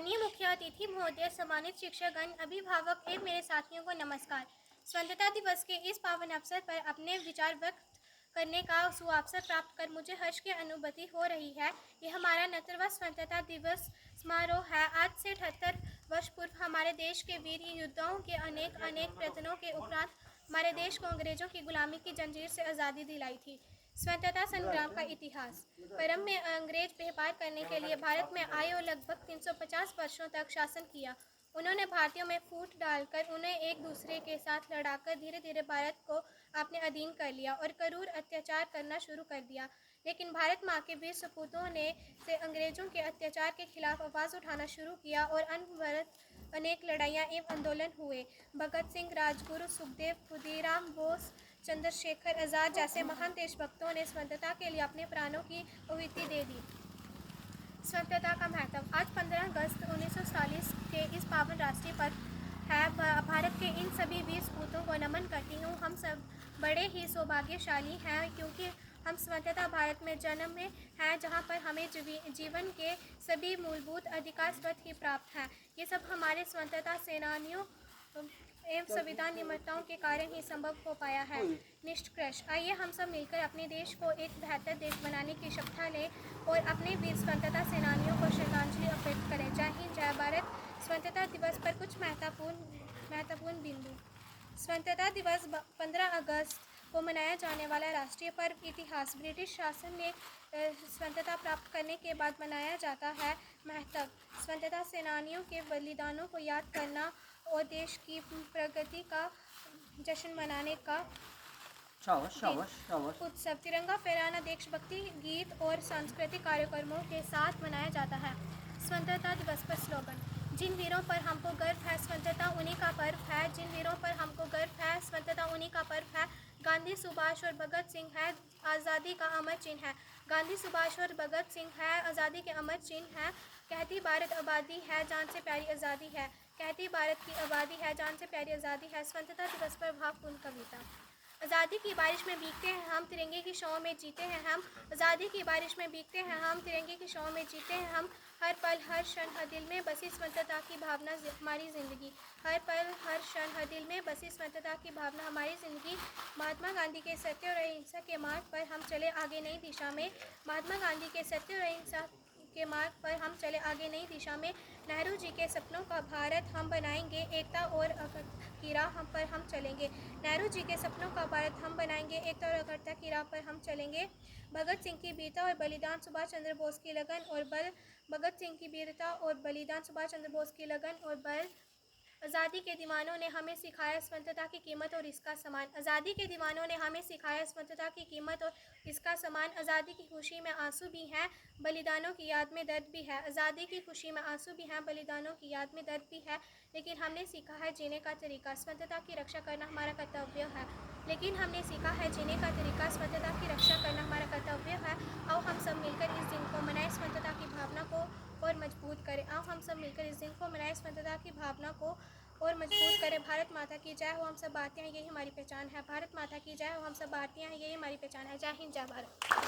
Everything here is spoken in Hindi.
माननीय मुख्य अतिथि महोदय, सम्मानित शिक्षकगण, अभिभावक एवं मेरे साथियों को नमस्कार। स्वतंत्रता दिवस के इस पावन अवसर पर अपने विचार व्यक्त करने का सुअवसर प्राप्त कर मुझे हर्ष की अनुभूति हो रही है। यह हमारा 69वां स्वतंत्रता दिवस समारोह है। आज से 78 वर्ष पूर्व हमारे देश के वीर योद्धाओं के अनेक प्रयत्नों के उपरांत हमारे देश को अंग्रेजों की गुलामी की जंजीर से आज़ादी दिलाई थी। स्वतंत्रता संग्राम का इतिहास। प्रारंभ में अंग्रेज व्यापार करने के लिए भारत में आए और लगभग 350 वर्षों तक शासन किया। उन्होंने भारतीयों में फूट डालकर उन्हें एक दूसरे के साथ लड़ाकर धीरे धीरे भारत को अपने अधीन कर लिया और क्रूर अत्याचार करना शुरू कर दिया। लेकिन भारत माँ के वीर सपूतों ने से अंग्रेजों के अत्याचार के खिलाफ आवाज़ उठाना शुरू किया और अनवरत अनेक लड़ाइयाँ एवं आंदोलन हुए। भगत सिंह, राजगुरु, सुखदेव, खुदीराम बोस, चंद्रशेखर आज़ाद जैसे महान देशभक्तों ने स्वतंत्रता के लिए अपने प्राणों की आहुति दे दी। स्वतंत्रता का महत्व। आज 15 अगस्त 1947 के इस पावन राष्ट्रीय पर्व है। भारत के इन सभी वीर सपूतों को नमन करती हूँ। हम सब बड़े ही सौभाग्यशाली हैं क्योंकि हम स्वतंत्रता भारत में जन्मे हैं, जहाँ पर हमें जीवन के सभी मूलभूत अधिकार स्वतः ही प्राप्त हैं। ये सब हमारे स्वतंत्रता सेनानियों एवं संविधान निर्माताओं के कारण ही संभव हो पाया है। निष्कर्ष। आइए हम सब मिलकर अपने देश को एक बेहतर देश बनाने की शपथ लें और अपने वीर स्वतंत्रता सेनानियों को श्रद्धांजलि अर्पित करें। जय हिंद, जय भारत। स्वतंत्रता दिवस पर कुछ महत्वपूर्ण बिंदु। स्वतंत्रता दिवस 15 अगस्त को मनाया जाने वाला राष्ट्रीय पर्व। इतिहास। ब्रिटिश शासन ने स्वतंत्रता प्राप्त करने के बाद मनाया जाता है। महत्व। स्वतंत्रता सेनानियों के बलिदानों को याद करना और देश की प्रगति का जश्न मनाने का उत्सव। तिरंगा फहराना देशभक्ति गीत और सांस्कृतिक कार्यक्रमों के साथ मनाया जाता है। स्वतंत्रता दिवस पर स्लोगन। जिन वीरों पर हमको गर्व है, स्वतंत्रता उन्हीं का पर्व है। जिन वीरों पर हमको गर्व है, स्वतंत्रता उन्हीं का पर्व है। गांधी, सुभाष और भगत सिंह है आज़ादी का अमर चिन्ह है। गांधी, सुभाष और भगत सिंह है आज़ादी के अमर चिन्ह है। कहती भारत आबादी है, जान से प्यारी आज़ादी है। कहती भारत की आबादी है, जान से प्यारी आज़ादी है। स्वतंत्रता दिवस पर भावपूर्ण कविता। आज़ादी की बारिश में भीगते हैं हम, तिरंगे की छाँव में जीते हैं हम। आज़ादी की बारिश में भीगते हैं हम, तिरंगे की छाँव में जीते हैं हम। हर पल हर क्षण हर दिल में बसी स्वतंत्रता की भावना हमारी ज़िंदगी। हर पल हर क्षण हर दिल में बसी स्वतंत्रता की भावना हमारी ज़िंदगी। महात्मा गांधी के सत्य और अहिंसा के मार्ग पर हम चले आगे नई दिशा में। महात्मा गांधी के सत्य और अहिंसा के मार्ग पर हम चले आगे नई दिशा में। नेहरू जी के सपनों का भारत हम बनाएंगे, एकता और अखंडता की राह पर हम चलेंगे। नेहरू जी के सपनों का भारत हम बनाएंगे, एकता और अखंडता की राह पर हम चलेंगे। भगत सिंह की वीरता और बलिदान, सुभाष चंद्र बोस की लगन और बल। भगत सिंह की वीरता और बलिदान, सुभाष चंद्र बोस की लगन और बल। आज़ादी के दीवानों ने हमें सिखाया स्वतंत्रता की कीमत और इसका सम्मान। आज़ादी के दीवानों ने हमें सिखाया स्वतंत्रता की कीमत और इसका सम्मान। आज़ादी की खुशी में आंसू भी हैं, बलिदानों की याद में दर्द भी है। आज़ादी की खुशी में आंसू भी हैं, बलिदानों की याद में दर्द भी है। लेकिन हमने सीखा है जीने का तरीका। स्वतंत्रता की रक्षा करना हमारा कर्तव्य है। लेकिन हमने सीखा है जीने का तरीका। स्वतंत्रता की रक्षा करना हमारा कर्तव्य है। आओ हम सब मिलकर इस दिन को मनाएं, स्वतंत्रता की भावना को और मजबूत करें। आओ हम सब मिलकर इस दिन को मनाएं, स्वतंत्रता की भावना को और मजबूत करें। भारत माता की जय हो। हम सब भारतीय हैं, यही हमारी पहचान है। भारत माता की जय हो। हम सब भारतीय हैं, यही हमारी पहचान है। जय हिंद, जय भारत।